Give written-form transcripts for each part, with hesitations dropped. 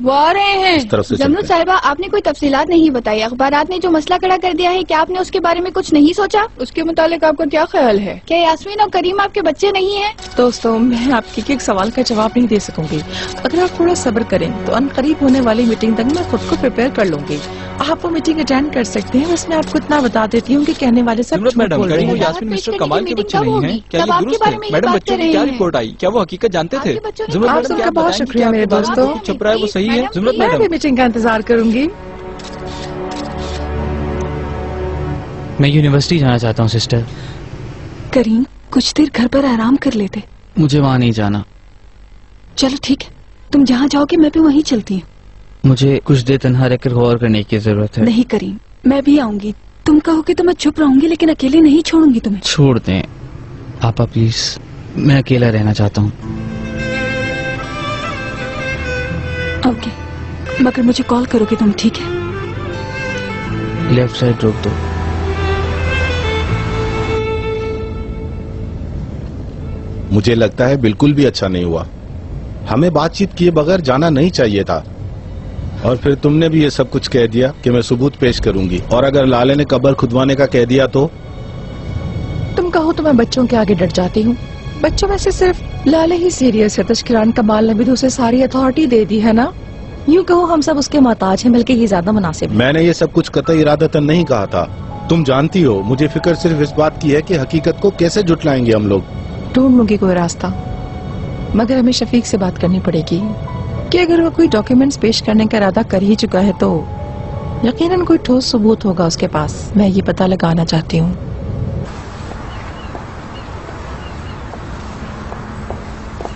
वो आ रहे हैं। जमरुद साहिबा, आपने कोई तफसीलात नहीं बताई। अखबारात ने जो मसला खड़ा कर दिया है, क्या आपने उसके बारे में कुछ नहीं सोचा? उसके मुतालिक आपका क्या ख्याल है? क्या यास्मीन और करीम आपके बच्चे नहीं हैं? दोस्तों, मैं आपके एक सवाल का जवाब नहीं दे सकूंगी। अगर आप थोड़ा सब्र करें तो अनकरीब होने वाली मीटिंग तक मैं खुद को प्रिपेयर कर लूंगी। आप वो मीटिंग अटेंड कर सकते हैं। बस मैं आपको इतना बता देती हूँ कि कहने वाले सब झूठ बोल रहे हैं। यास्मीन मिस्टर कमाल के बच्चे नहीं हैं? क्या ये दुरुस्त है? मैडम, बच्चों की क्या रिपोर्ट आई? क्या वो हकीकत जानते थे? आप सबका बहुत शुक्रिया मेरे दोस्तों। चुप रहा है वो सही है? मैं भी मीटिंग का इंतजार करूंगी। मैं यूनिवर्सिटी जाना चाहता हूँ सिस्टर। करीम, कुछ देर घर पर आराम कर लेते। मुझे वहाँ नहीं जाना। चलो ठीक है, तुम जहाँ जाओगे मैं भी वहीं चलती हूँ। मुझे कुछ देर तन्हा रहकर गौर करने की जरूरत है। नहीं करीम, मैं भी आऊंगी। तुम कहोगे तो मैं चुप रहूंगी, लेकिन अकेले नहीं छोड़ूंगी तुम्हें। छोड़ दें पापा प्लीज, मैं अकेला रहना चाहता हूँ। ओके, मगर मुझे कॉल करोगे तुम, ठीक है? लेफ्ट साइड रोक दो। मुझे लगता है बिल्कुल भी अच्छा नहीं हुआ। हमें बातचीत किए बगैर जाना नहीं चाहिए था। और फिर तुमने भी ये सब कुछ कह दिया कि मैं सबूत पेश करूंगी, और अगर लाले ने कब्र खुदवाने का कह दिया तो? तुम कहो तो मैं बच्चों के आगे डट जाती हूँ। बच्चों में से सिर्फ लाले ही सीरियस है। तशकिरान कमाल ने भी तो उसे सारी अथॉरिटी दे दी है ना। यूँ कहो हम सब उसके मोहताज हैं, बल्कि ये ज्यादा मुनासिब। मैंने ये सब कुछ कतई इरादतन नहीं कहा था। तुम जानती हो, मुझे फिक्र सिर्फ इस बात की है कि हकीकत को कैसे जुटलाएंगे हम लोग। ढूंढ लूंगी कोई रास्ता, मगर हमें शफीक से बात करनी पड़ेगी कि अगर वो कोई डॉक्यूमेंट्स पेश करने का इरादा कर ही चुका है तो यकीनन कोई ठोस सबूत होगा उसके पास। मैं ये पता लगाना चाहती हूँ।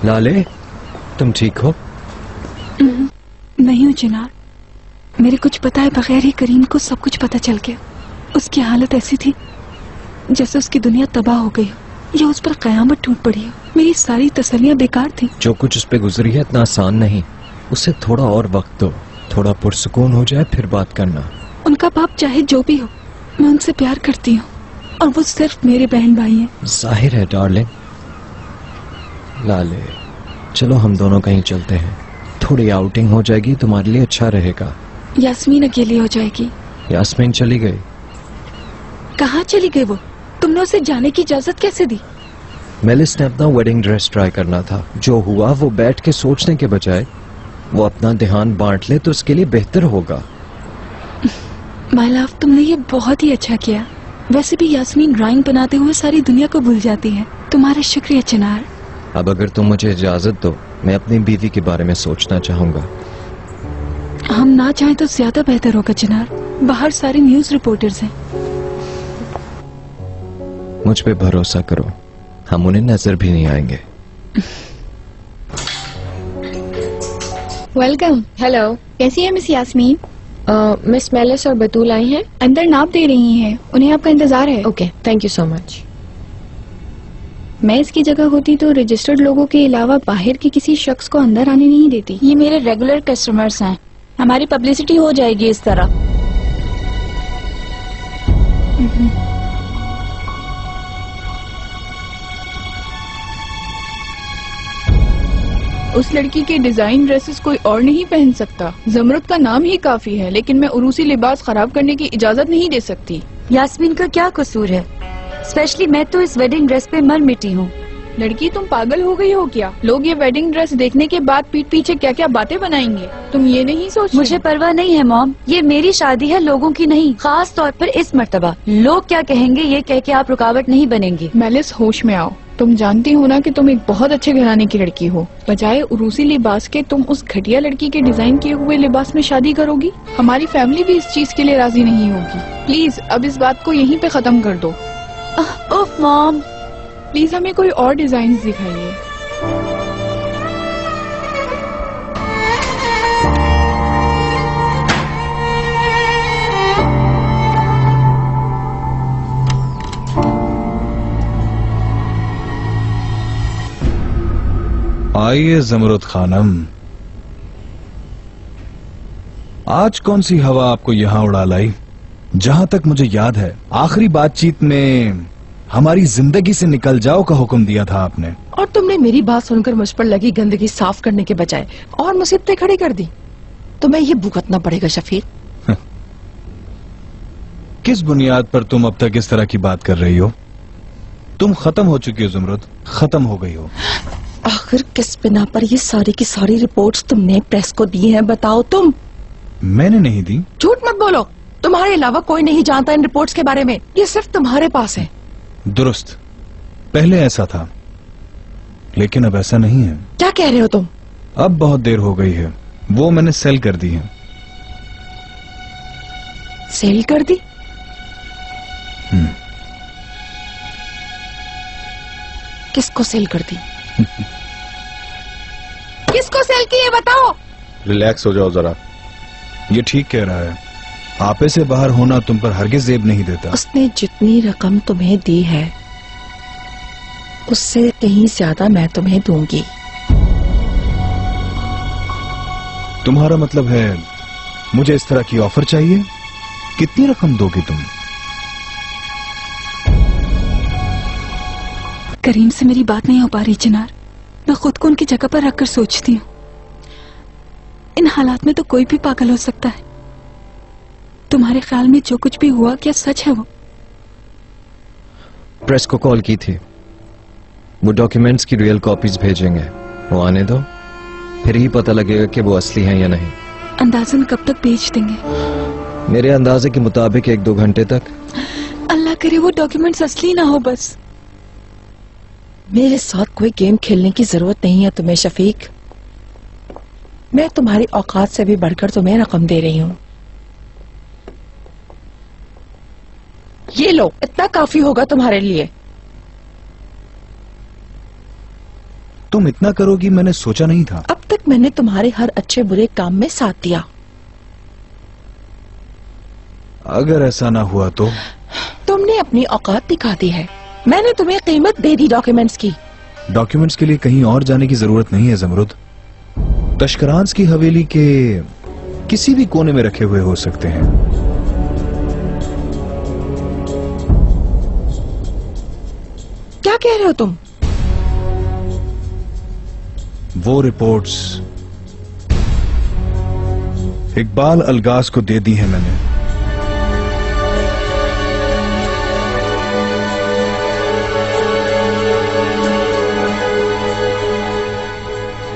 लाले, तुम ठीक हो? नहीं हूँ चिनार, मेरे कुछ पता है बगैर ही करीम को सब कुछ पता चल गया। उसकी हालत ऐसी थी जैसे उसकी दुनिया तबाह हो गई या उस पर कयामत टूट पड़ी है। मेरी सारी तसल्लियां बेकार थी। जो कुछ उस पे गुजरी है इतना आसान नहीं। उसे थोड़ा और वक्त दो, थोड़ा पुरसुकून हो जाए फिर बात करना। उनका बाप चाहे जो भी हो, मैं उनसे प्यार करती हूँ और वो सिर्फ मेरे बहन भाई हैं। जाहिर है डार्लिंग। लाले, चलो हम दोनों कहीं चलते हैं। थोड़ी आउटिंग हो जाएगी, तुम्हारे लिए अच्छा रहेगा। यास्मीन अकेली हो जाएगी। यास्मीन चली गई। कहाँ चली गई वो? तुमने उसे जाने की इजाजत कैसे दी? मेलिस ने अपना वेडिंग ड्रेस ट्राई करना था। जो हुआ वो बैठ के सोचने के बजाय वो अपना ध्यान बांट ले तो उसके लिए बेहतर होगा। माय लव, तुमने ये बहुत ही अच्छा किया। वैसे भी यास्मीन ड्राइंग बनाते हुए सारी दुनिया को भूल जाती है। तुम्हारा शुक्रिया चिनार। अब अगर तुम मुझे इजाजत दो, मैं अपनी बीवी के बारे में सोचना चाहूंगा। हम ना चाहें तो ज्यादा बेहतर होगा चिनार। बाहर सारे न्यूज रिपोर्टर्स हैं। मुझ पे भरोसा करो, हम उन्हें नजर भी नहीं आएंगे। वेलकम। हेलो। कैसी है मिस यास्मीन? मिस मेलिस और बतूल आई हैं। अंदर नाप दे रही हैं, उन्हें आपका इंतजार है। Okay, thank you so much. मैं इसकी जगह होती तो रजिस्टर्ड लोगों के अलावा बाहर के किसी शख्स को अंदर आने नहीं देती। ये मेरे रेगुलर कस्टमर्स हैं, हमारी पब्लिसिटी हो जाएगी इस तरह। उस लड़की के डिजाइन ड्रेसेस कोई और नहीं पहन सकता। जमरुद का नाम ही काफी है, लेकिन मैं उरूसी लिबास खराब करने की इजाजत नहीं दे सकती। यास्मीन का क्या कसूर है? स्पेशली मैं तो इस वेडिंग ड्रेस पे मर मिटी हूँ। लड़की, तुम पागल हो गई हो क्या? लोग ये वेडिंग ड्रेस देखने के बाद पीठ पीछे क्या क्या बातें बनाएंगे, तुम ये नहीं सोच? मुझे परवाह नहीं है मॉम, ये मेरी शादी है, लोगों की नहीं। खास तौर पर इस मर्तबा लोग क्या कहेंगे ये कह के आप रुकावट नहीं बनेंगी। मेलिस, होश में आओ। तुम जानती हो ना कि तुम एक बहुत अच्छे घराने की लड़की हो। बजाय उरूसी लिबास के तुम उस घटिया लड़की के डिजाइन किए हुए लिबास में शादी करोगी। हमारी फैमिली भी इस चीज के लिए राजी नहीं होगी। प्लीज अब इस बात को यहीं पे खत्म कर दो। ओह मॉम, प्लीज हमें कोई और डिजाइन दिखाइए। आइए जमरुद खानम, आज कौन सी हवा आपको यहाँ उड़ा लाई? जहाँ तक मुझे याद है आखिरी बातचीत में हमारी जिंदगी से निकल जाओ का हुक्म दिया था आपने, और तुमने मेरी बात सुनकर मुझ पर लगी गंदगी साफ करने के बजाय और मुसीबतें खड़ी कर दी। तुम्हें ये भुगतना पड़ेगा शफीक। किस बुनियाद पर तुम अब तक इस तरह की बात कर रही हो? तुम खत्म हो चुकी हो ज़ुमरद, खत्म हो गई हो। आखिर किस बिना पर ये सारी की सारी रिपोर्ट्स तुमने प्रेस को दी हैं, बताओ तुम? मैंने नहीं दी। झूठ मत बोलो, तुम्हारे अलावा कोई नहीं जानता इन रिपोर्ट्स के बारे में, ये सिर्फ तुम्हारे पास है। दुरुस्त, पहले ऐसा था, लेकिन अब ऐसा नहीं है। क्या कह रहे हो तुम? अब बहुत देर हो गई है, वो मैंने सेल कर दी है। सेल कर दी? किसको सेल कर दी? किसको सेल की है बताओ? रिलैक्स हो जाओ जरा। ये ठीक कह रहा है, आपे से बाहर होना तुम पर हरगिज ज़ेब नहीं देता। उसने जितनी रकम तुम्हें दी है उससे कहीं ज्यादा मैं तुम्हें दूंगी। तुम्हारा मतलब है मुझे इस तरह की ऑफर चाहिए? कितनी रकम दोगी तुम? करीम से मेरी बात नहीं हो पा रही चिनार। मैं खुद को उनकी जगह पर रखकर सोचती हूँ, इन हालात में तो कोई भी पागल हो सकता है। तुम्हारे ख्याल में जो कुछ भी हुआ क्या सच है? वो प्रेस को कॉल की थी, वो डॉक्यूमेंट्स की रियल कॉपीज भेजेंगे। वो आने दो, फिर ही पता लगेगा कि वो असली हैं या नहीं। अंदाजन कब तक भेज देंगे? मेरे अंदाजे के मुताबिक 1-2 घंटे तक। अल्लाह करे वो डॉक्यूमेंट्स असली ना हो बस। मेरे साथ कोई गेम खेलने की जरूरत नहीं है तुम्हें शफीक। मैं तुम्हारी औकात से भी बढ़कर तुम्हें रकम दे रही हूँ। ये लो, इतना काफी होगा तुम्हारे लिए। तुम इतना करोगी मैंने सोचा नहीं था। अब तक मैंने तुम्हारे हर अच्छे बुरे काम में साथ दिया। अगर ऐसा ना हुआ तो? तुमने अपनी औकात दिखा दी है। मैंने तुम्हें कीमत दे दी डॉक्यूमेंट्स की। डॉक्यूमेंट्स के लिए कहीं और जाने की जरूरत नहीं है ज़मरुद। तशकरांस की हवेली के किसी भी कोने में रखे हुए हो सकते हैं। क्या कह रहे हो तुम? वो रिपोर्ट्स इकबाल अलगाज को दे दी है मैंने।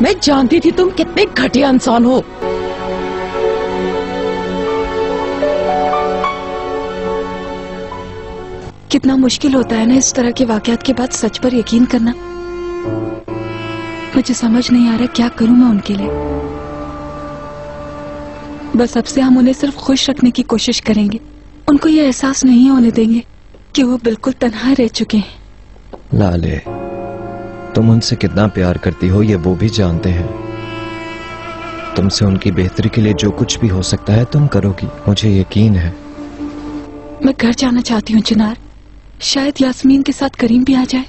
मैं जानती थी तुम कितने घटिया इंसान हो। कितना मुश्किल होता है ना इस तरह के वाकयात के बाद सच पर यकीन करना। मुझे समझ नहीं आ रहा क्या करूं मैं उनके लिए। बस अब से हम उन्हें सिर्फ खुश रखने की कोशिश करेंगे। उनको ये एहसास नहीं होने देंगे कि वो बिल्कुल तन्हा रह चुके हैं। लाले, तुम उनसे कितना प्यार करती हो ये वो भी जानते हैं। तुमसे उनकी बेहतरी के लिए जो कुछ भी हो सकता है तुम करोगी, मुझे यकीन है। मैं घर जाना चाहती हूँ चिनार। शायद यास्मीन के साथ करीम भी आ जाए।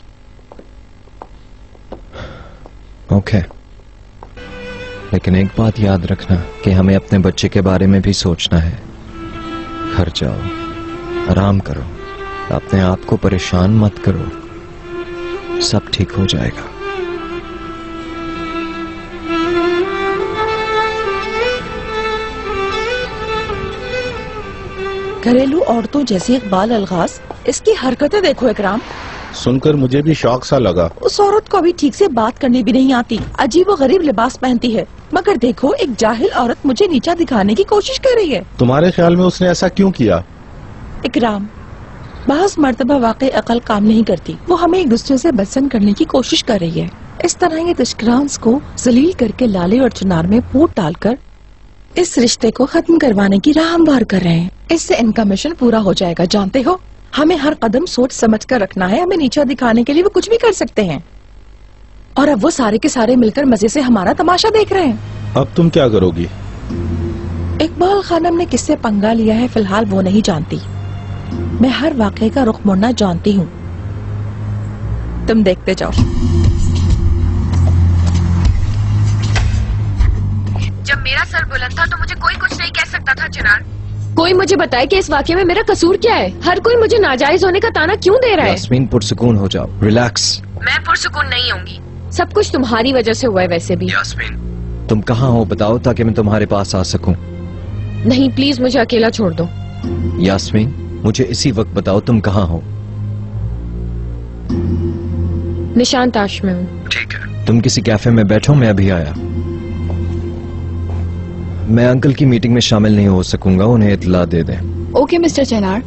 ओके, लेकिन एक बात याद रखना कि हमें अपने बच्चे के बारे में भी सोचना है। घर जाओ, आराम करो, अपने आप को परेशान मत करो, सब ठीक हो जाएगा। घरेलू औरतों जैसी इकबाल अलगाज, इसकी हरकतें देखो इकराम। सुनकर मुझे भी शौक सा लगा। उस औरत को अभी ठीक से बात करनी भी नहीं आती। अजीब व गरीब लिबास पहनती है, मगर देखो एक जाहिल औरत मुझे नीचा दिखाने की कोशिश कर रही है। तुम्हारे ख्याल में उसने ऐसा क्यों किया? इकराम, बाज़ मर्तबा वाकई अकल काम नहीं करती। वो हमें एक दूसरे से बचसन करने की कोशिश कर रही है। इस तरह ये तशकरांस को जलील करके लाले और चुनार में फूट डालकर इस रिश्ते को खत्म करवाने की राह हमवार कर रहे हैं। इससे इनका मिशन पूरा हो जाएगा। जानते हो, हमें हर कदम सोच समझ कर रखना है। हमें नीचा दिखाने के लिए वो कुछ भी कर सकते हैं। और अब वो सारे के सारे मिलकर मजे से हमारा तमाशा देख रहे हैं। अब तुम क्या करोगी? इकबाल खानम ने किससे पंगा लिया है फिलहाल वो नहीं जानती। मैं हर वाकये का रुख मोड़ना जानती हूँ। तुम देखते जाओ। जब मेरा सर बुलंद था तो मुझे कोई कुछ नहीं कह सकता था चिनार। कोई मुझे बताए कि इस वाकये में मेरा कसूर क्या है? हर कोई मुझे नाजायज होने का ताना क्यों दे रहा है? यास्मीन, पुरसुकून हो जाओ, रिलैक्स। मैं पुरसुकून नहीं होंगी। सब कुछ तुम्हारी वजह से हुआ है। वैसे भी यास्मीन, तुम कहाँ हो बताओ ताकि मैं तुम्हारे पास आ सकूं। नहीं प्लीज मुझे अकेला छोड़ दो। यास्मीन मुझे इसी वक्त बताओ तुम कहाँ हो। निशांत आश में हूँ। ठीक है तुम किसी कैफे में बैठो, मैं अभी आया। मैं अंकल की मीटिंग में शामिल नहीं हो सकूंगा, उन्हें इत्तला दे दें। Okay mister Chinar.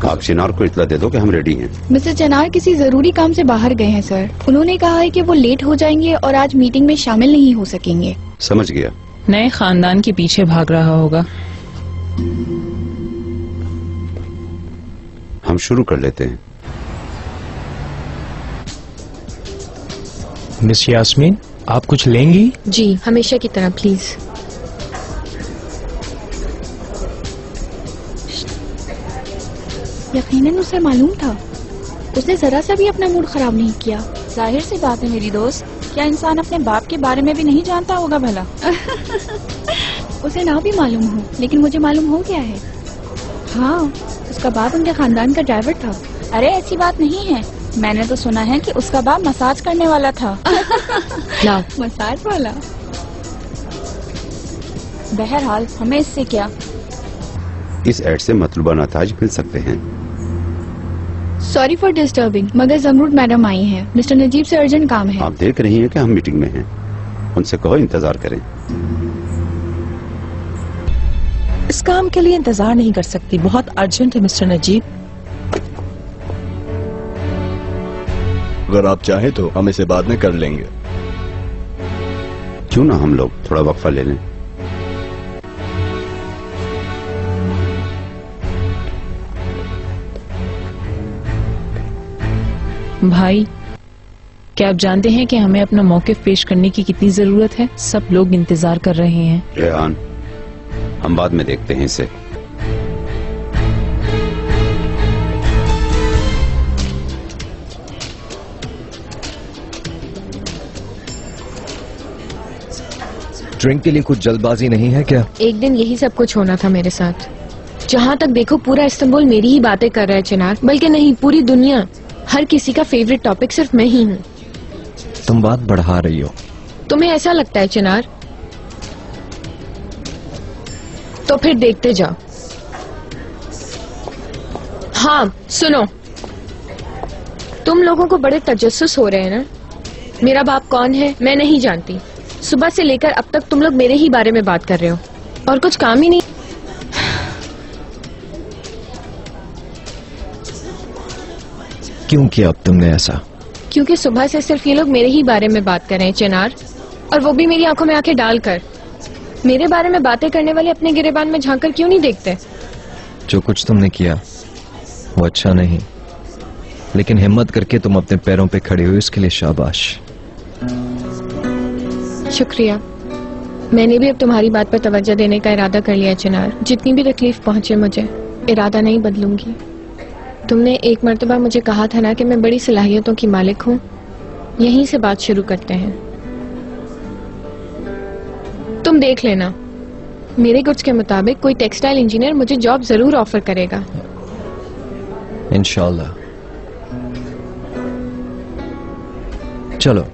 आप चिनार को इत्तला दे दो कि हम रेडी हैं। मिस्टर चेनार किसी जरूरी काम से बाहर गए हैं सर। उन्होंने कहा है कि वो लेट हो जाएंगे और आज मीटिंग में शामिल नहीं हो सकेंगे। समझ गया। नए खानदान के पीछे भाग रहा होगा। हम शुरू कर लेते हैं। मिस यास्मीन आप कुछ लेंगी? जी हमेशा की तरह प्लीज। यकीनन उसे मालूम था। उसने जरा सा भी अपना मूड खराब नहीं किया। जाहिर सी बात है मेरी दोस्त, क्या इंसान अपने बाप के बारे में भी नहीं जानता होगा भला? उसे ना भी मालूम हो लेकिन मुझे मालूम हो गया है। हाँ उसका बाप उनके खानदान का ड्राइवर था। अरे ऐसी बात नहीं है, मैंने तो सुना है कि उसका बाप मसाज करने वाला था। मसाज वाला। बहरहाल हमें इससे क्या। इस एड से मतलूबा नताज मिल सकते हैं। सॉरी फॉर डिस्टर्बिंग, मगर जमरूद मैडम आई हैं। मिस्टर नजीब से अर्जेंट काम है। आप देख रही हैं कि हम मीटिंग में हैं। उनसे कहो इंतजार करें। इस काम के लिए इंतजार नहीं कर सकती, बहुत अर्जेंट है मिस्टर नजीब। अगर आप चाहें तो हम इसे बाद में कर लेंगे। क्यों ना हम लोग थोड़ा वक्फा ले लें। भाई क्या आप जानते हैं कि हमें अपना मौक़िफ़ पेश करने की कितनी जरूरत है? सब लोग इंतजार कर रहे हैं। रेहान हम बाद में देखते हैं इसे। ड्रिंक के लिए कुछ जल्दबाजी नहीं है क्या? एक दिन यही सब कुछ होना था मेरे साथ। जहाँ तक देखो पूरा इस्तांबुल मेरी ही बातें कर रहा है चिनार, बल्कि नहीं पूरी दुनिया। हर किसी का फेवरेट टॉपिक सिर्फ मैं ही हूँ। तुम बात बढ़ा रही हो। तुम्हें ऐसा लगता है चिनार? तो फिर देखते जाओ। हाँ सुनो, तुम लोगों को बड़े तजस्सुस हो रहे हैं ना। मेरा बाप कौन है मैं नहीं जानती। सुबह से लेकर अब तक तुम लोग मेरे ही बारे में बात कर रहे हो और कुछ काम ही नहीं। क्यों किया अब तुमने ऐसा? क्योंकि सुबह से सिर्फ ये लोग मेरे ही बारे में बात कर रहे हैं चिनार, और वो भी मेरी आंखों में आंखें डालकर। मेरे बारे में बातें करने वाले अपने गिरेबान में झांककर क्यों नहीं देखते? जो कुछ तुमने किया वो अच्छा नहीं, लेकिन हिम्मत करके तुम अपने पैरों पे खड़े हुए, इसके लिए शाबाश। शुक्रिया। मैंने भी अब तुम्हारी बात पर तवज्जो देने का इरादा कर लिया चिनार। जितनी भी तकलीफ पहुंचे मुझे, इरादा नहीं बदलूंगी। तुमने एक मर्तबा मुझे कहा था ना कि मैं बड़ी सलाहियतों की मालिक हूँ। यहीं से बात शुरू करते हैं। तुम देख लेना, मेरे गुड्स के मुताबिक कोई टेक्सटाइल इंजीनियर मुझे जॉब जरूर ऑफर करेगा। इंशाल्लाह। चलो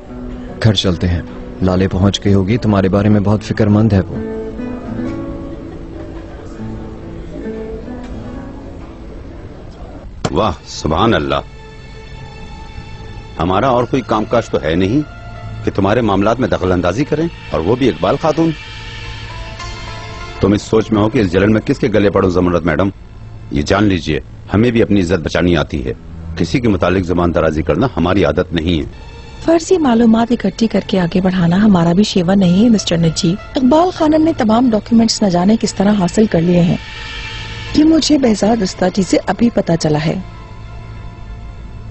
घर चलते हैं। लाले पहुंच गई होगी, तुम्हारे बारे में बहुत फिक्रमंद है वो। वाह सुभान अल्लाह। हमारा और कोई कामकाज तो है नहीं कि तुम्हारे मामलात में दखल अंदाजी करें, और वो भी इकबाल खातून। तुम इस सोच में हो कि इस जलन में किसके गले पड़ो जमरूद मैडम। ये जान लीजिए हमें भी अपनी इज्जत बचानी आती है। किसी के मुतालिक जुबान दराजी करना हमारी आदत नहीं है। फर्जी मालूमात इकट्ठी करके आगे बढ़ाना हमारा भी शेवा नहीं है मिस्टर नजीब। इकबाल खानम ने तमाम डॉक्यूमेंट्स न जाने किस तरह हासिल कर लिए हैं। ये मुझे बेजार दस्तावेज़ से अभी पता चला है।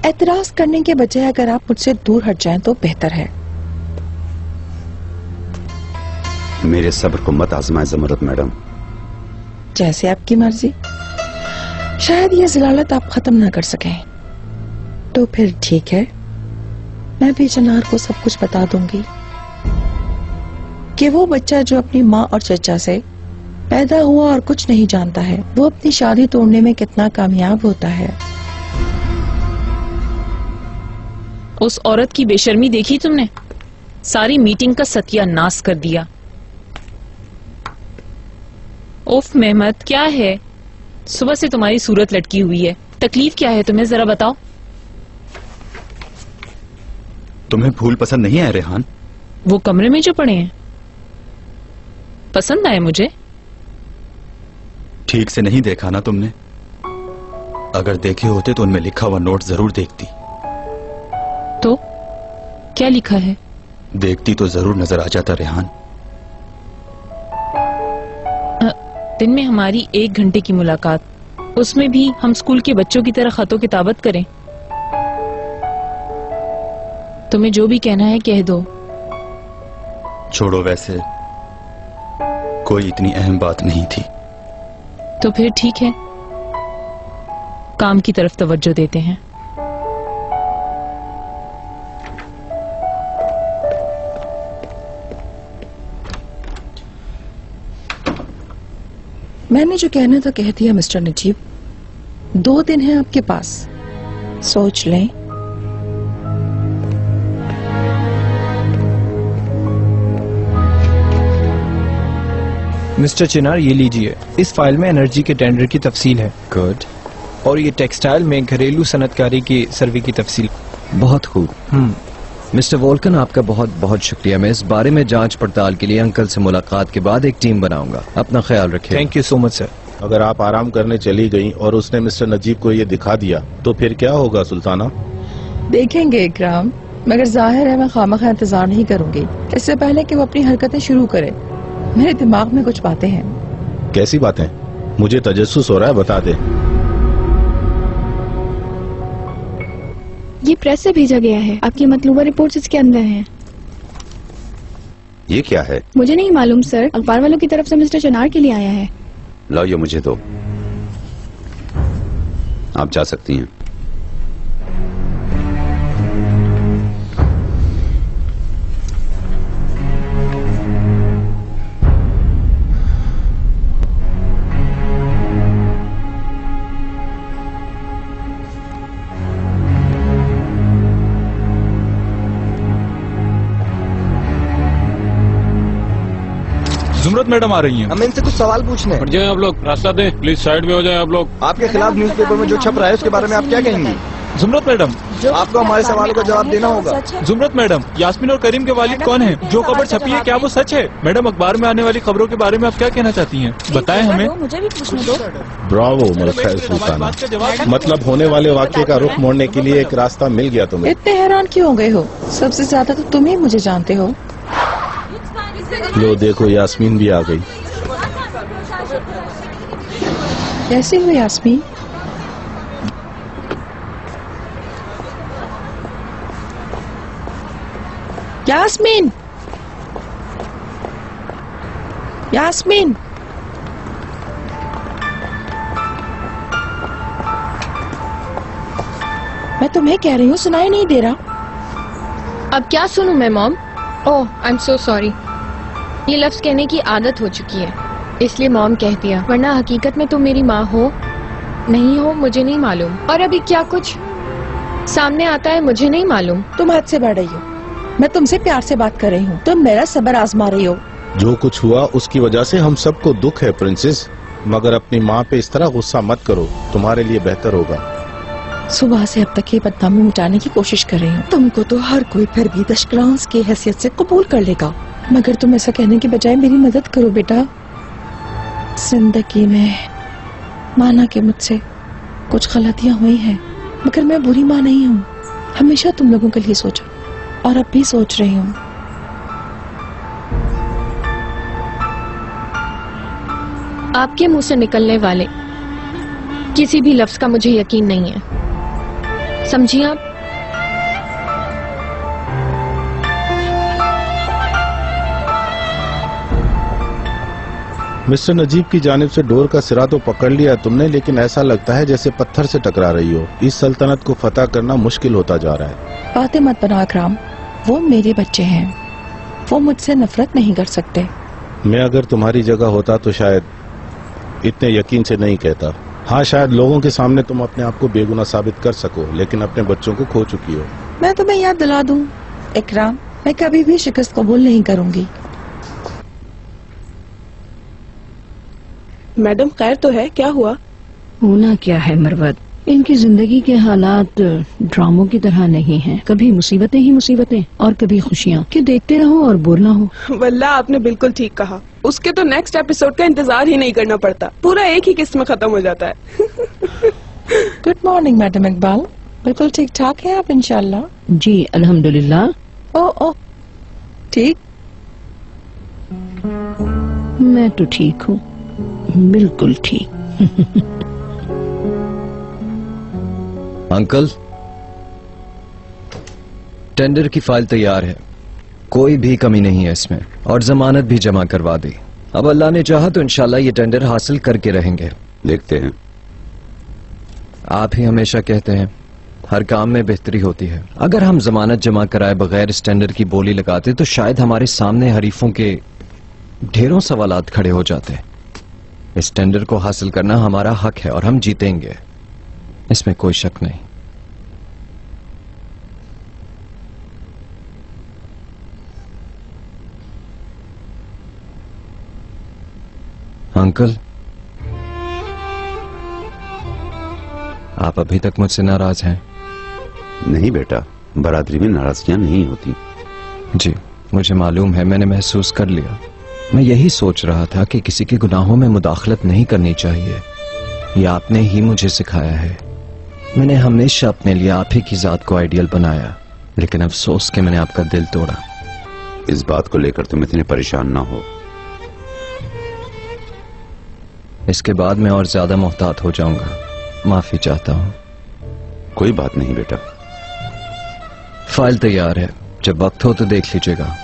एतराज करने के बजाय अगर आप मुझसे दूर हट जाएं तो बेहतर है। मेरे सब्र को मत आजमाएं जमरूद मैडम। जैसे आपकी मर्जी। शायद ये ज़लालत आप खत्म ना कर सकें, तो फिर ठीक है, मैं भी चिनार को सब कुछ बता दूंगी कि वो बच्चा जो अपनी माँ और चचा से पैदा हुआ और कुछ नहीं जानता है, वो अपनी शादी तोड़ने में कितना कामयाब होता है। उस औरत की बेशर्मी देखी तुमने? सारी मीटिंग का सत्यानाश कर दिया। उफ मेहमत, क्या है? सुबह से तुम्हारी सूरत लटकी हुई है, तकलीफ क्या है तुम्हें, जरा बताओ। तुम्हें फूल पसंद नहीं आए रेहान? वो कमरे में जो पड़े हैं पसंद आए मुझे। ठीक से नहीं देखा ना तुमने? अगर देखे होते तो उनमें लिखा हुआ नोट जरूर देखती। तो क्या लिखा है? देखती तो जरूर नजर आ जाता रेहान। दिन में हमारी 1 घंटे की मुलाकात, उसमें भी हम स्कूल के बच्चों की तरह खतों किताबत करें। तुम्हें जो भी कहना है कह दो। छोड़ो, वैसे कोई इतनी अहम बात नहीं थी। तो फिर ठीक है, काम की तरफ तवज्जो देते हैं। मैंने जो कहना था कह दिया मिस्टर नजीब। 2 दिन है आपके पास, सोच लें। मिस्टर चिनार, ये लीजिए, इस फाइल में एनर्जी के टेंडर की तफसील है। गुड। और ये टेक्सटाइल में घरेलू सनतकारी की सर्वे की तफसील। बहुत खूब। मिस्टर वोल्कन, आपका बहुत बहुत शुक्रिया। मैं इस बारे में जांच पड़ताल के लिए अंकल से मुलाकात के बाद एक टीम बनाऊंगा। अपना ख्याल रखिए। Thank you so much sir. अगर आप आराम करने चली गई और उसने मिस्टर नजीब को ये दिखा दिया तो फिर क्या होगा सुल्ताना? देखेंगे इकराम, मगर जाहिर है मैं खामखा इंतजार नहीं करूंगी। इससे पहले कि वो अपनी हरकतें शुरू करे, मेरे दिमाग में कुछ बातें हैं। कैसी बातें? मुझे तजस्सुस हो रहा है, बता दे। ये प्रेस से भेजा गया है, आपकी मतलूबा रिपोर्ट्स इसके अंदर हैं। ये क्या है? मुझे नहीं मालूम सर, अखबार वालों की तरफ से मिस्टर चिनार के लिए आया है। लाओ, ये मुझे दो। आप जा सकती हैं। जुमरत मैडम आ रही हैं। हमें इनसे कुछ सवाल पूछने हैं। हट जाएं आप लोग, रास्ता दें, प्लीज साइड में हो जाएं आप लोग। आपके खिलाफ न्यूज़पेपर में जो छप रहा है उसके बारे में आप क्या कहेंगी? जुमरत मैडम, आपको हमारे सवालों का जवाब देना होगा। जुमरत मैडम, यास्मीन और करीम के वालिद कौन हैं? जो खबर छपी है क्या वो सच है? मैडम, अखबार में आने वाली खबरों के बारे में आप क्या कहना चाहती हैं? बताएं हमें। मुझे भी पूछने दो। ब्रावो मलखा सुल्ताना, मतलब होने वाले वाक्य का रुख मोड़ने के लिए एक रास्ता मिल गया तुम्हें। इतने हैरान क्यों हो गए हो? सबसे ज्यादा तो तुम ही मुझे जानते हो। लो देखो, यास्मीन भी आ गई। कैसे हो यास्मीन? यास्मीन, यास्मीन, मैं तुम्हें कह रही हूँ, सुनाई नहीं दे रहा। अब क्या सुनूं मैं mom? Oh, I am so sorry. ये लफ्ज कहने की आदत हो चुकी है, इसलिए मॉम कह दिया, वरना हकीकत में तुम मेरी माँ हो नहीं हो मुझे नहीं मालूम। और अभी क्या कुछ सामने आता है मुझे नहीं मालूम। तुम हद से बढ़ रही हो। मैं तुमसे प्यार से बात कर रही हूँ, तुम मेरा सब्र आजमा रही हो। जो कुछ हुआ उसकी वजह से हम सबको दुख है प्रिंसेस, मगर अपनी माँ पे इस तरह गुस्सा मत करो, तुम्हारे लिए बेहतर होगा। सुबह से अब तक ये बदनामी मिटाने की कोशिश कर रही हूँ। तुमको तो हर कोई फिर भी दशक्रांस की हैसियत से कबूल कर लेगा, मगर तुम ऐसा कहने के बजाय मेरी मदद करो बेटा। जिंदगी में माना कि मुझसे कुछ गलतियां हुई हैं, मगर मैं बुरी माँ नहीं हूँ। हमेशा तुम लोगों के लिए सोचा और अब भी सोच रही हूँ। आपके मुंह से निकलने वाले किसी भी लफ्ज का मुझे यकीन नहीं है, समझिए आप? मिस्टर नजीब की जानिब से डोर का सिरा तो पकड़ लिया तुमने, लेकिन ऐसा लगता है जैसे पत्थर से टकरा रही हो। इस सल्तनत को फतह करना मुश्किल होता जा रहा है। बातें मत बना अकराम, वो मेरे बच्चे हैं, वो मुझसे नफरत नहीं कर सकते। मैं अगर तुम्हारी जगह होता तो शायद इतने यकीन से नहीं कहता। हाँ, शायद लोगों के सामने तुम अपने आप को बेगुनाह साबित कर सको, लेकिन अपने बच्चों को खो चुकी हो। मैं तुम्हें याद दिला दूं इकराम, मैं कभी भी शिकस्त कबूल नहीं करूंगी। मैडम खैर तो है, क्या हुआ? होना क्या है मरवत, इनकी जिंदगी के हालात ड्रामों की तरह नहीं हैं। कभी मुसीबतें ही मुसीबतें और कभी खुशियाँ, कि देखते रहो और बोर ना हो। वल्लाह आपने बिल्कुल ठीक कहा। उसके तो नेक्स्ट एपिसोड का इंतजार ही नहीं करना पड़ता, पूरा एक ही किस्त में खत्म हो जाता है। गुड मॉर्निंग मैडम इकबाल, बिल्कुल ठीक ठाक है आप इंशाल्लाह? जी अल्हम्दुलिल्लाह। ओ ठीक। मैं तो ठीक हूँ, बिल्कुल ठीक। अंकल, टेंडर की फाइल तैयार है, कोई भी कमी नहीं है इसमें, और जमानत भी जमा करवा दी। अब अल्लाह ने चाहा तो इंशाल्लाह ये टेंडर हासिल करके रहेंगे। देखते हैं। आप ही हमेशा कहते हैं हर काम में बेहतरी होती है। अगर हम जमानत जमा कराए बगैर इस टेंडर की बोली लगाते तो शायद हमारे सामने हरीफों के ढेरों सवालात खड़े हो जाते। इस टेंडर को हासिल करना हमारा हक है और हम जीतेंगे, इसमें कोई शक नहीं। अंकल, आप अभी तक मुझसे नाराज हैं? नहीं बेटा, बरादरी में नाराजगियां नहीं होती। जी मुझे मालूम है, मैंने महसूस कर लिया। मैं यही सोच रहा था कि किसी के गुनाहों में मुदाखलत नहीं करनी चाहिए, ये आपने ही मुझे सिखाया है। मैंने हमेशा अपने लिए आप ही की जात को आइडियल बनाया, लेकिन अफसोस कि मैंने आपका दिल तोड़ा। इस बात को लेकर तुम इतने परेशान ना हो। इसके बाद मैं और ज्यादा मोहतात हो जाऊंगा, माफी चाहता हूं। कोई बात नहीं बेटा। फाइल तैयार है, जब वक्त हो तो देख लीजिएगा।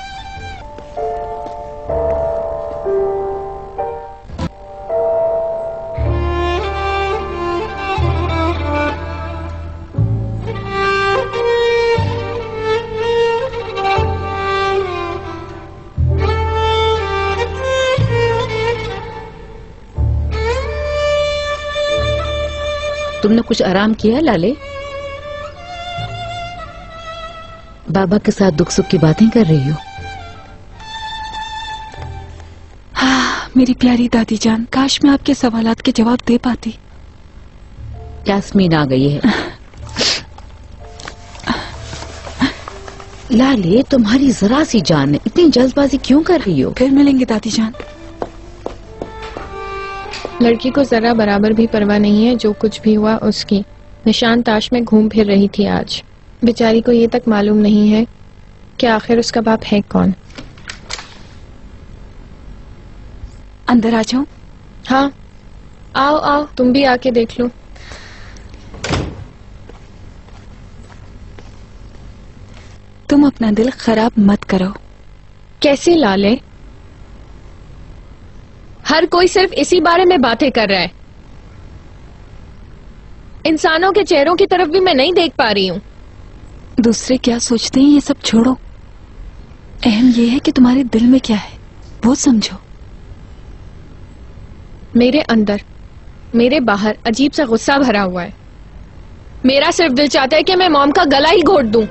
तुमने कुछ आराम किया लाले? बाबा के साथ दुख सुख की बातें कर रही हो? हाँ, मेरी प्यारी दादी जान, काश मैं आपके सवालात के जवाब दे पाती। यास्मीन आ गई है। लाले, तुम्हारी जरा सी जान है, इतनी जल्दबाजी क्यों कर रही हो? फिर मिलेंगे दादी जान। लड़की को जरा बराबर भी परवाह नहीं है जो कुछ भी हुआ उसकी। निशान ताश में घूम फिर रही थी आज। बेचारी को ये तक मालूम नहीं है कि आखिर उसका बाप है कौन। अंदर आ जाऊं? हाँ, आओ आओ, तुम भी आके देख लो। तुम अपना दिल खराब मत करो। कैसे लाले? हर कोई सिर्फ इसी बारे में बातें कर रहा है। इंसानों के चेहरों की तरफ भी मैं नहीं देख पा रही हूँ। दूसरे क्या सोचते हैं ये सब छोड़ो, अहम ये है कि तुम्हारे दिल में क्या है वो समझो। मेरे अंदर, मेरे बाहर अजीब सा गुस्सा भरा हुआ है। मेरा सिर्फ दिल चाहता है कि मैं मॉम का गला ही घोट दूं।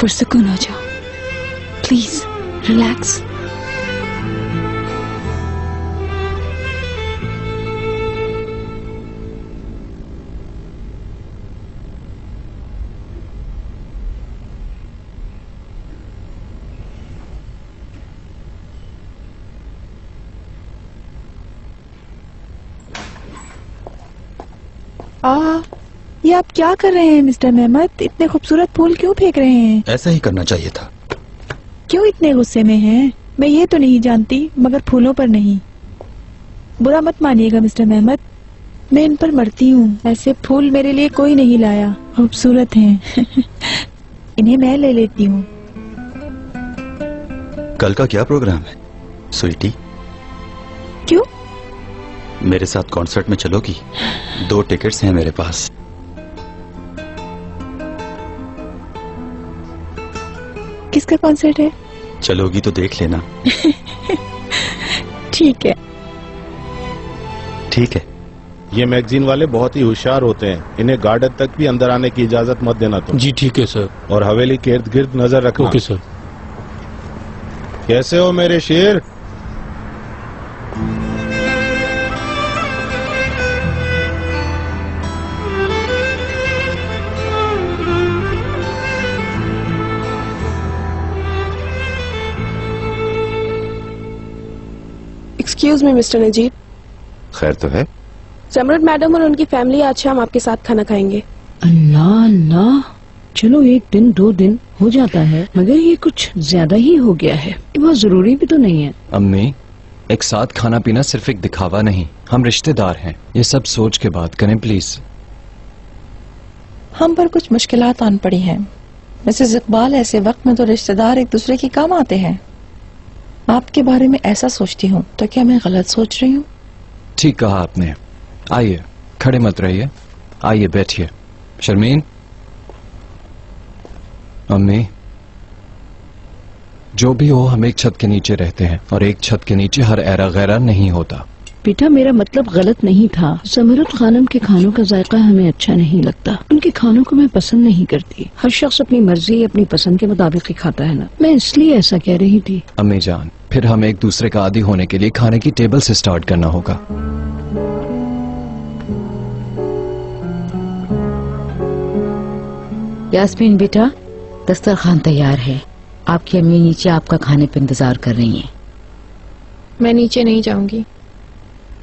पुरसुकून हो जाओ, प्लीज रिलैक्स। ये आप क्या कर रहे हैं मिस्टर मेहमद? इतने खूबसूरत फूल क्यों फेंक रहे हैं? ऐसा ही करना चाहिए था। क्यों इतने गुस्से में हैं? मैं ये तो नहीं जानती, मगर फूलों पर नहीं। बुरा मत मानिएगा मिस्टर मेहमद, मैं इन पर मरती हूँ। ऐसे फूल मेरे लिए कोई नहीं लाया, खूबसूरत हैं। इन्हें मैं ले लेती हूँ। कल का क्या प्रोग्राम है स्वीटी? क्यों? मेरे साथ कॉन्सर्ट में चलोगी? 2 टिकट्स हैं मेरे पास। किसका कॉन्सर्ट है? चलोगी तो देख लेना। ठीक है। ठीक है। ये मैगजीन वाले बहुत ही होशियार होते हैं, इन्हें गार्डन तक भी अंदर आने की इजाजत मत देना तुम। जी ठीक है सर। और हवेली के इर्द गिर्द नजर रखना। Okay sir. कैसे हो मेरे शेर? Excuse me mister Najeeb. खैर तो है? जमरत मैडम और उनकी फैमिली आज शाम आपके साथ खाना खाएंगे। अल्लाह अल्लाह, चलो 1 दिन 2 दिन हो जाता है, मगर ये कुछ ज्यादा ही हो गया है। ये बहुत जरूरी भी तो नहीं है। अम्मी, एक साथ खाना पीना सिर्फ एक दिखावा नहीं, हम रिश्तेदार हैं। ये सब सोच के बात करें प्लीज। हम पर कुछ मुश्किलात आन पड़ी हैं मिसेस इकबाल। ऐसे वक्त में तो रिश्तेदार एक दूसरे के काम आते हैं। आपके बारे में ऐसा सोचती हूँ तो क्या मैं गलत सोच रही हूँ? ठीक कहा आपने। आइए, खड़े मत रहिए, आइए बैठिए। शर्मीन, अम्मी, जो भी हो हम एक छत के नीचे रहते हैं और एक छत के नीचे हर ऐरा गैरा नहीं होता। बेटा, मेरा मतलब गलत नहीं था। ज़मरुद खानम के खानों का जायका हमें अच्छा नहीं लगता। उनके खानों को मैं पसंद नहीं करती। हर शख्स अपनी मर्जी अपनी पसंद के मुताबिक ही खाता है ना, मैं इसलिए ऐसा कह रही थी। अम्मी जान, फिर हमें एक दूसरे का आदी होने के लिए खाने की टेबल से स्टार्ट करना होगा। यास्मीन बेटा, दस्तरखान तैयार है। आपकी अम्मी नीचे आपका खाने पे इंतजार कर रही हैं। मैं नीचे नहीं जाऊंगी।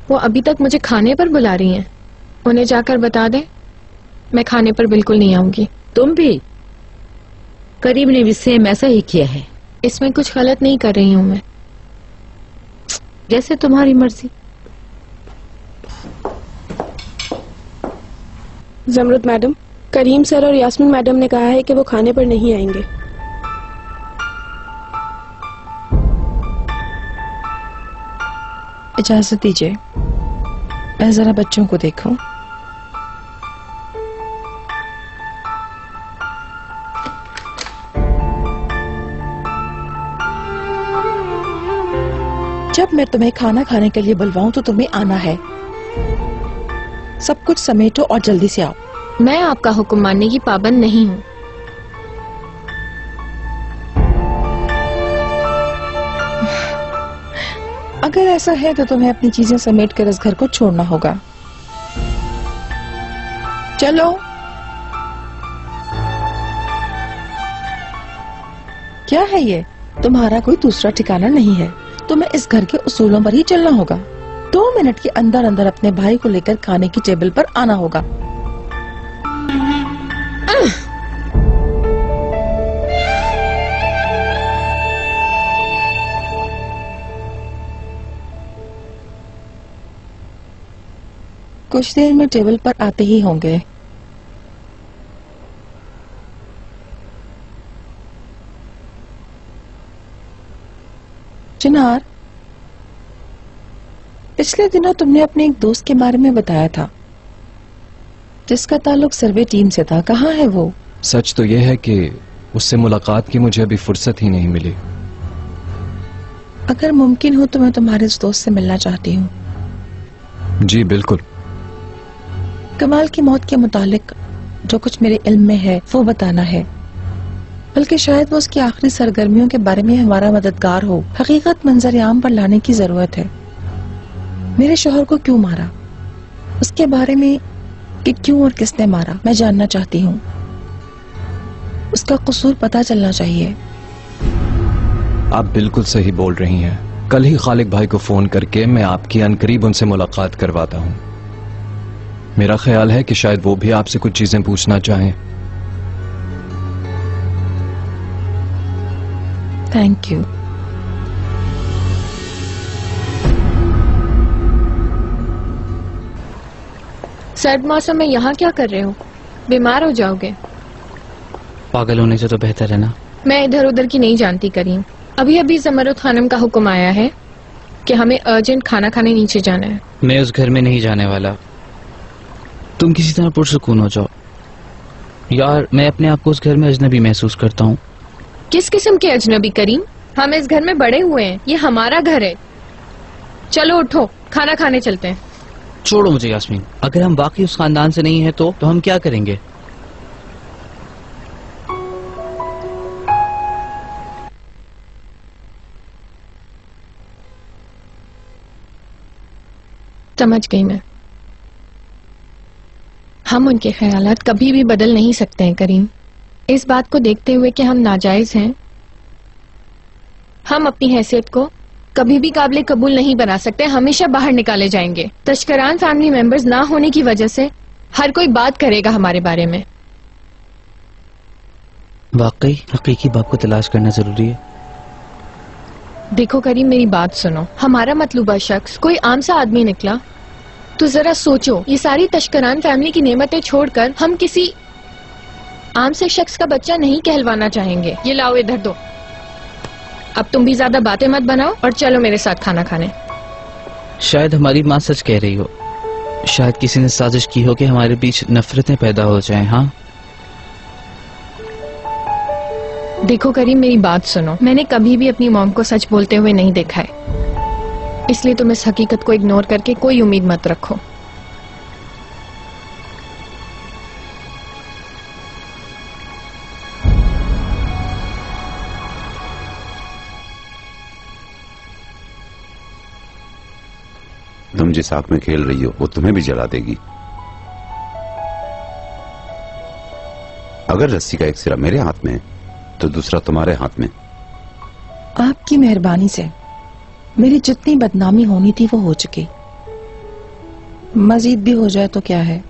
वो अभी तक मुझे खाने पर बुला रही हैं। उन्हें जाकर बता दें मैं खाने पर बिल्कुल नहीं आऊंगी। तुम भी? करीम ने भी सेम ऐसा ही किया है। इसमें कुछ गलत नहीं कर रही हूँ मैं। जैसे तुम्हारी मर्जी। जमरुद मैडम, करीम सर और यास्मीन मैडम ने कहा है कि वो खाने पर नहीं आएंगे। इजाजत दीजिए, मैं जरा बच्चों को देखूं। जब मैं तुम्हें खाना खाने के लिए बुलवाऊं तो तुम्हें आना है। सब कुछ समेटो और जल्दी से आओ। मैं आपका हुक्म मानने की पाबंद नहीं हूँ। अगर ऐसा है तो तुम्हें अपनी चीजें समेट कर इस घर को छोड़ना होगा। चलो। क्या है ये? तुम्हारा कोई दूसरा ठिकाना नहीं है। तुम्हें इस घर के उसूलों पर ही चलना होगा। 2 मिनट के अंदर अंदर अपने भाई को लेकर खाने की टेबल पर आना होगा। कुछ देर में टेबल पर आते ही होंगे। चिनार, पिछले दिनों तुमने अपने एक दोस्त के बारे में बताया था जिसका ताल्लुक सर्वे टीम से था। कहाँ है वो? सच तो यह है कि उससे मुलाकात की मुझे अभी फुर्सत ही नहीं मिली। अगर मुमकिन हो तो मैं तुम्हारे इस दोस्त से मिलना चाहती हूँ। जी बिल्कुल। कमाल की मौत के मुतालिक जो कुछ मेरे इल्म में है वो बताना है, बल्कि शायद वो उसकी आखिरी सरगर्मियों के बारे में हमारा मददगार हो। हकीकत मंजर आम पर लाने की जरूरत है। मेरे शोहर को क्यों मारा, उसके बारे में कि क्यों और किसने मारा मैं जानना चाहती हूँ। उसका कसूर पता चलना चाहिए। आप बिल्कुल सही बोल रही हैं। कल ही खालिक भाई को फोन करके मैं आपकी अनकरीब उनसे मुलाकात करवाता हूँ। मेरा ख्याल है कि शायद वो भी आपसे कुछ चीजें पूछना चाहें। Thank you. सर्द मौसम में यहाँ क्या कर रहे हो? बीमार हो जाओगे। पागल होने से तो बेहतर है ना। मैं इधर उधर की नहीं जानती करीम। अभी अभी ज़मरुद खानम का हुक्म आया है कि हमें अर्जेंट खाना खाने नीचे जाना है। मैं उस घर में नहीं जाने वाला। तुम किसी तरह पुरसुकून हो जाओ। यार, मैं अपने आप को उस घर में अजनबी महसूस करता हूँ। किस किस्म के अजनबी करीम? हम इस घर में बड़े हुए हैं, ये हमारा घर है। चलो उठो, खाना खाने चलते हैं। छोड़ो मुझे यास्मीन, अगर हम वाकई उस खानदान से नहीं है तो हम क्या करेंगे? समझ गई मैं। हम उनके ख्यालात कभी भी बदल नहीं सकते हैं करीम। इस बात को देखते हुए कि हम नाजायज हैं, हम अपनी हैसियत को कभी भी काबिल कबूल नहीं बना सकते, हमेशा बाहर निकाले जाएंगे। तशकरान फैमिली मेंबर्स ना होने की वजह से हर कोई बात करेगा हमारे बारे में। वाकई हकीकी बाप को तलाश करना जरूरी है। देखो करीम, मेरी बात सुनो। हमारा मतलूबा शख्स कोई आम सा आदमी निकला तो जरा सोचो, ये सारी तशकरान फैमिली की नेमतें छोड़कर हम किसी आम से शख्स का बच्चा नहीं कहलवाना चाहेंगे। ये लाओ, इधर दो। अब तुम भी ज्यादा बातें मत बनाओ और चलो मेरे साथ खाना खाने। शायद हमारी माँ सच कह रही हो, शायद किसी ने साजिश की हो कि हमारे बीच नफरतें पैदा हो जाएं। हाँ देखो करीम, मेरी बात सुनो। मैंने कभी भी अपनी मॉम को सच बोलते हुए नहीं देखा है, इसलिए तुम इस हकीकत को इग्नोर करके कोई उम्मीद मत रखो। तुम जिस आग में खेल रही हो वो तुम्हें भी जला देगी। अगर रस्सी का एक सिरा मेरे हाथ में है तो दूसरा तुम्हारे हाथ में। आपकी मेहरबानी से मेरी जितनी बदनामी होनी थी वो हो चुकी, मजीद भी हो जाए तो क्या है।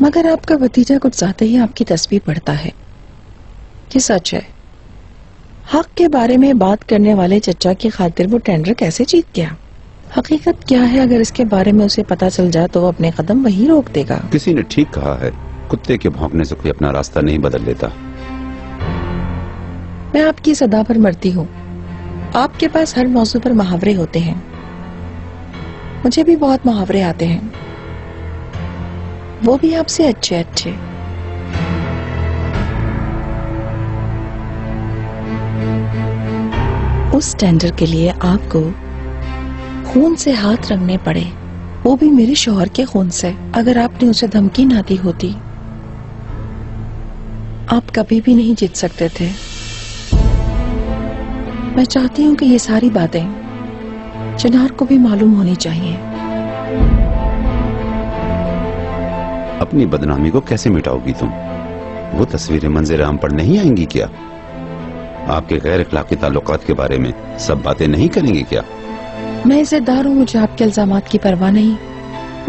मगर आपका भतीजा कुछ ज्यादा ही आपकी तस्वीर पढ़ता है। ये सच है, हक के बारे में बात करने वाले चचा की खातिर वो टेंडर कैसे जीत गया? हकीकत क्या है, अगर इसके बारे में उसे पता चल जाए तो वो अपने कदम वहीं रोक देगा। किसी ने ठीक कहा है, कुत्ते के भौंकने से कोई अपना रास्ता नहीं बदल लेता। मैं आपकी सदा पर मरती हूँ। आपके पास हर मौजू पर मुहावरे होते हैं, मुझे भी बहुत मुहावरे आते हैं, वो भी आपसे अच्छे अच्छे। उस टेंडर के लिए आपको खून से हाथ रंगने पड़े, वो भी मेरे शौहर के खून से। अगर आपने उसे धमकी ना दी होती, आप कभी भी नहीं जीत सकते थे। मैं चाहती हूँ कि ये सारी बातें चिनार को भी मालूम होनी चाहिए। अपनी बदनामी को कैसे मिटाओगी तुम? वो तस्वीरें मंजर आम पर नहीं आएंगी क्या? आपके गैर अखलाकी ताल्लुकात के बारे में सब बातें नहीं करेंगे क्या? मैं इज़्ज़तदार हूँ, मुझे आपके इल्जामात की परवाह नहीं,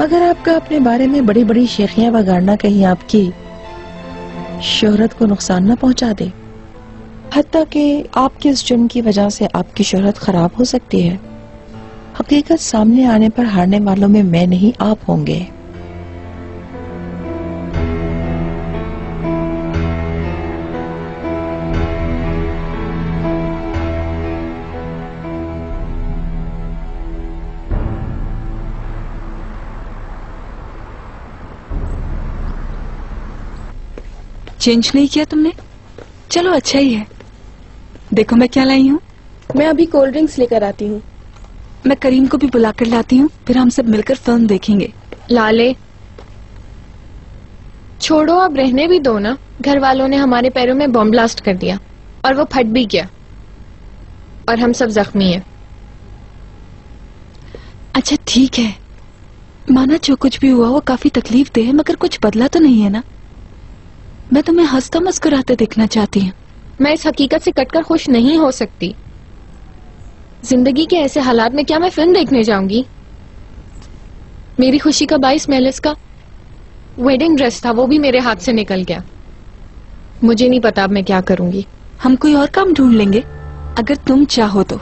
मगर आपका अपने बारे में बड़ी बड़ी शेखियां बगाड़ना कहीं आपकी शोहरत को नुकसान न पहुंचा दे। हत्ता कि आपके इस जुर्म की वजह से आपकी शोहरत खराब हो सकती है। हकीकत सामने आने पर हारने वालों में मैं नहीं, आप होंगे। चेंज नहीं किया तुमने? चलो अच्छा ही है। देखो मैं क्या लाई हूँ। मैं अभी कोल्ड ड्रिंक्स लेकर आती हूँ। मैं करीम को भी बुलाकर लाती हूँ, फिर हम सब मिलकर फिल्म देखेंगे। लाले छोड़ो, अब रहने भी दो ना। घर वालों ने हमारे पैरों में बॉम्ब ब्लास्ट कर दिया और वो फट भी गया और हम सब जख्मी हैं। अच्छा ठीक है, माना जो कुछ भी हुआ वो काफी तकलीफ दे है, मगर कुछ बदला तो नहीं है ना। मैं तुम्हें हंसता मुस्कुराते देखना चाहती हूँ। मैं इस हकीकत से कटकर खुश नहीं हो सकती। जिंदगी के ऐसे हालात में क्या मैं फिल्म देखने जाऊंगी? मेरी खुशी का बाइस मेलिस का वेडिंग ड्रेस था, वो भी मेरे हाथ से निकल गया। मुझे नहीं पता अब मैं क्या करूंगी। हम कोई और काम ढूंढ लेंगे अगर तुम चाहो तो।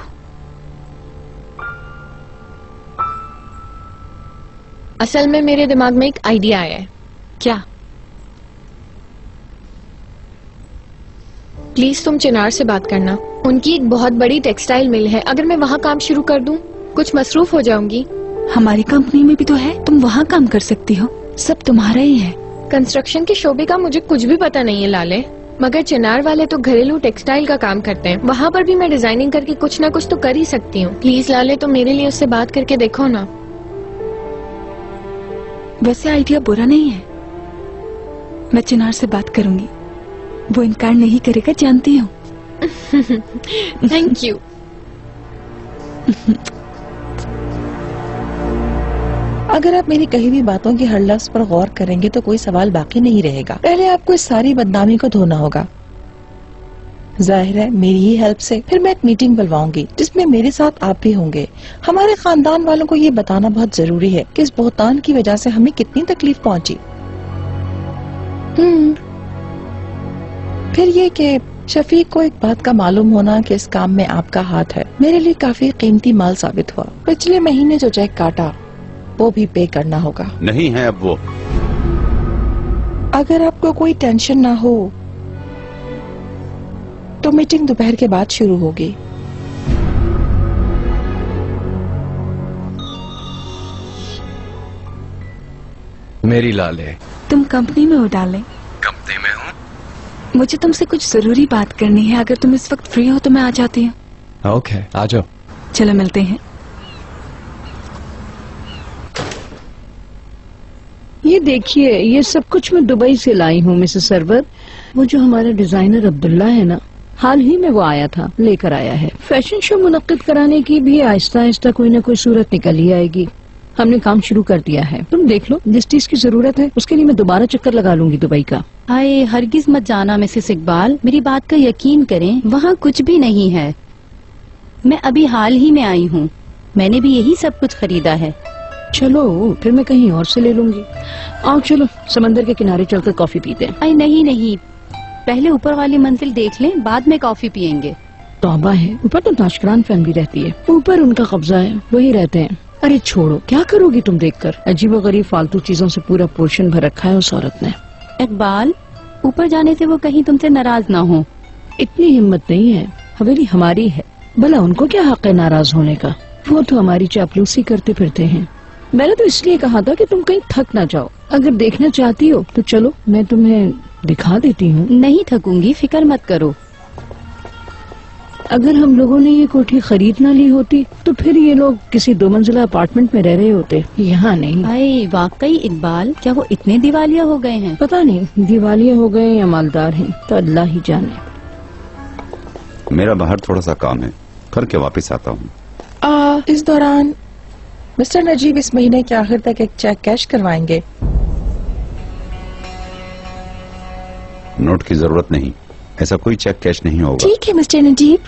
असल में मेरे दिमाग में एक आइडिया आया है। क्या? प्लीज तुम चिनार से बात करना। उनकी एक बहुत बड़ी टेक्सटाइल मिल है, अगर मैं वहाँ काम शुरू कर दूं कुछ मसरूफ हो जाऊंगी। हमारी कंपनी में भी तो है, तुम वहाँ काम कर सकती हो, सब तुम्हारा ही है। कंस्ट्रक्शन के शोबे का मुझे कुछ भी पता नहीं है लाले। मगर चिनार वाले तो घरेलू टेक्सटाइल का काम करते हैं, वहाँ पर भी मैं डिजाइनिंग करके कुछ ना कुछ तो कर ही सकती हूँ। प्लीज लाले, तो मेरे लिए उससे बात करके देखो ना। वैसे आइडिया बुरा नहीं है, मैं चिनार से बात करूंगी, वो इनकार नहीं करेगा, जानती हूँ। Thank you. अगर आप मेरी कही हुई बातों की हर लफ्ज पर गौर करेंगे तो कोई सवाल बाकी नहीं रहेगा। पहले आपको इस सारी बदनामी को धोना होगा। जाहिर है मेरी ही हेल्प से फिर मैं एक मीटिंग बुलवाऊंगी जिसमें मेरे साथ आप भी होंगे। हमारे खानदान वालों को ये बताना बहुत जरूरी है कि इस बोहतान की वजह से हमें कितनी तकलीफ पहुंची। फिर ये कि शफीक को एक बात का मालूम होना कि इस काम में आपका हाथ है मेरे लिए काफी कीमती माल साबित हुआ। पिछले महीने जो चेक काटा वो भी पे करना होगा। नहीं है अब वो। अगर आपको कोई टेंशन ना हो तो मीटिंग दोपहर के बाद शुरू होगी। मेरी लाले, तुम कंपनी में हो डाले? कंपनी में हूँ। मुझे तुमसे कुछ जरूरी बात करनी है, अगर तुम इस वक्त फ्री हो तो मैं आ जाती हूँ। ओके, आ जाओ। चलो मिलते हैं। ये देखिए, ये सब कुछ मैं दुबई से लाई हूँ मिसेस सरवर। वो जो हमारा डिजाइनर अब्दुल्ला है ना, हाल ही में वो आया था, लेकर आया है। फैशन शो मुनक्किद कराने की भी आहिस्ता आहिस्ता कोई न कोई सूरत निकल ही आएगी। हमने काम शुरू कर दिया है, तुम देख लो, जिस चीज की जरूरत है उसके लिए मैं दोबारा चक्कर लगा लूंगी दुबई का। हाय, हरगिज मत जाना मिसेस इकबाल, मेरी बात का यकीन करें, वहाँ कुछ भी नहीं है। मैं अभी हाल ही में आई हूँ, मैंने भी यही सब कुछ खरीदा है। चलो फिर मैं कहीं और से ले लूंगी। आओ चलो समंदर के किनारे चलकर कॉफी पीते हैं। अरे नहीं नहीं, पहले ऊपर वाली मंजिल देख लें, बाद में कॉफी पियेंगे। तौबा है, ऊपर तो ताशकरान फैमिली रहती है, ऊपर उनका कब्जा है, वही रहते हैं। अरे छोड़ो, क्या करोगी तुम देखकर? अजीबोगरीब फालतू चीजों से पूरा पोर्शन भर रखा है उस औरत ने। इकबाल, ऊपर जाने से वो कहीं तुमसे नाराज ना हो। इतनी हिम्मत नहीं है, हवेली हमारी है, भला उनको क्या हक है नाराज होने का? वो तो हमारी चापलूसी करते फिरते हैं। मैंने तो इसलिए कहा था कि तुम कहीं थक ना जाओ। अगर देखना चाहती हो तो चलो, मैं तुम्हें दिखा देती हूँ। नहीं थकूंगी, फिक्र मत करो। अगर हम लोगों ने ये कोठी खरीद ना ली होती तो फिर ये लोग किसी 2 मंजिला अपार्टमेंट में रह रहे होते, यहाँ नहीं। अरे वाकई इकबाल, क्या वो इतने दिवालिया हो गए हैं? पता नहीं दिवालिया हो गए या मालदार हैं, तो अल्लाह ही जाने। मेरा बाहर थोड़ा सा काम है, करके वापस आता हूँ। इस दौरान मिस्टर नजीब इस महीने के आखिर तक एक चेक कैश करवाएंगे। नोट की जरूरत नहीं, ऐसा कोई चेक कैश नहीं होगा। ठीक है मिस्टर नजीब,